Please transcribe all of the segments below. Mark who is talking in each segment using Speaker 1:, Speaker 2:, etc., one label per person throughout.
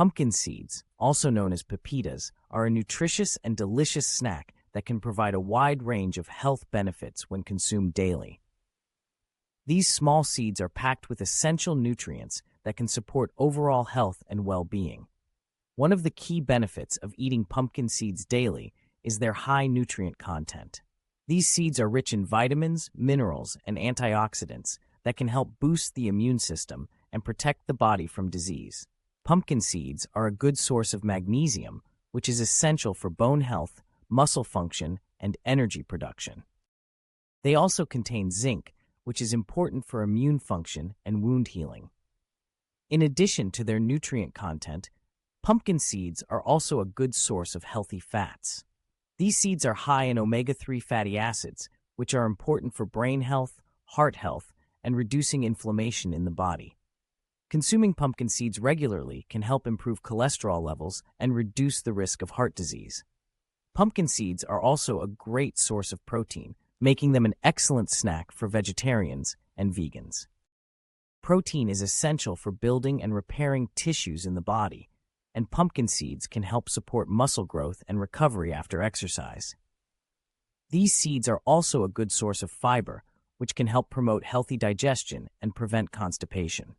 Speaker 1: Pumpkin seeds, also known as pepitas, are a nutritious and delicious snack that can provide a wide range of health benefits when consumed daily. These small seeds are packed with essential nutrients that can support overall health and well-being. One of the key benefits of eating pumpkin seeds daily is their high nutrient content. These seeds are rich in vitamins, minerals, and antioxidants that can help boost the immune system and protect the body from disease. Pumpkin seeds are a good source of magnesium, which is essential for bone health, muscle function, and energy production. They also contain zinc, which is important for immune function and wound healing. In addition to their nutrient content, pumpkin seeds are also a good source of healthy fats. These seeds are high in omega-3 fatty acids, which are important for brain health, heart health, and reducing inflammation in the body. Consuming pumpkin seeds regularly can help improve cholesterol levels and reduce the risk of heart disease. Pumpkin seeds are also a great source of protein, making them an excellent snack for vegetarians and vegans. Protein is essential for building and repairing tissues in the body, and pumpkin seeds can help support muscle growth and recovery after exercise. These seeds are also a good source of fiber, which can help promote healthy digestion and prevent constipation.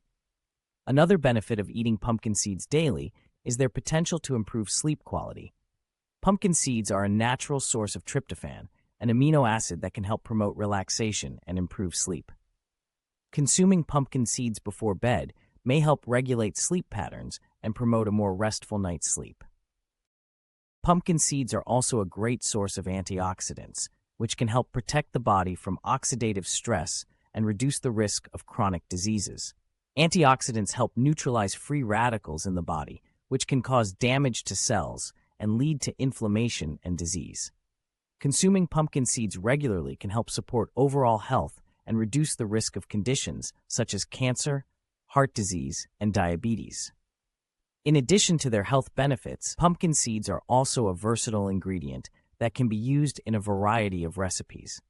Speaker 1: Another benefit of eating pumpkin seeds daily is their potential to improve sleep quality. Pumpkin seeds are a natural source of tryptophan, an amino acid that can help promote relaxation and improve sleep. Consuming pumpkin seeds before bed may help regulate sleep patterns and promote a more restful night's sleep. Pumpkin seeds are also a great source of antioxidants, which can help protect the body from oxidative stress and reduce the risk of chronic diseases. Antioxidants help neutralize free radicals in the body, which can cause damage to cells and lead to inflammation and disease. Consuming pumpkin seeds regularly can help support overall health and reduce the risk of conditions such as cancer, heart disease, and diabetes. In addition to their health benefits, pumpkin seeds are also a versatile ingredient that can be used in a variety of recipes.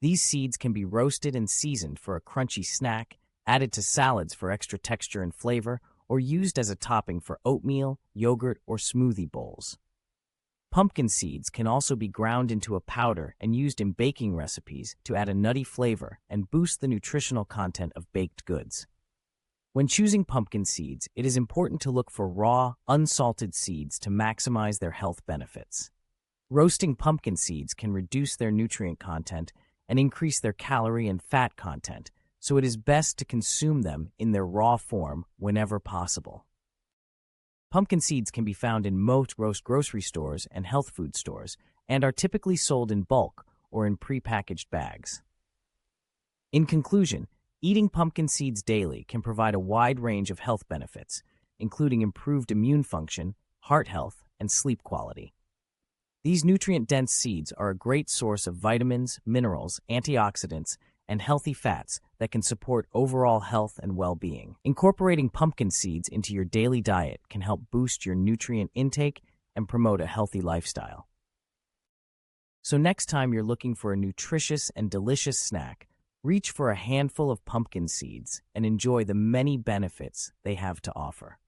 Speaker 1: These seeds can be roasted and seasoned for a crunchy snack, added to salads for extra texture and flavor, or used as a topping for oatmeal, yogurt, or smoothie bowls. Pumpkin seeds can also be ground into a powder and used in baking recipes to add a nutty flavor and boost the nutritional content of baked goods. When choosing pumpkin seeds, it is important to look for raw, unsalted seeds to maximize their health benefits. Roasting pumpkin seeds can reduce their nutrient content and increase their calorie and fat content, so it is best to consume them in their raw form whenever possible. Pumpkin seeds can be found in most grocery stores and health food stores and are typically sold in bulk or in prepackaged bags. In conclusion, eating pumpkin seeds daily can provide a wide range of health benefits, including improved immune function, heart health, and sleep quality. These nutrient-dense seeds are a great source of vitamins, minerals, antioxidants, and healthy fats that can support overall health and well-being. Incorporating pumpkin seeds into your daily diet can help boost your nutrient intake and promote a healthy lifestyle. So next time you're looking for a nutritious and delicious snack, reach for a handful of pumpkin seeds and enjoy the many benefits they have to offer.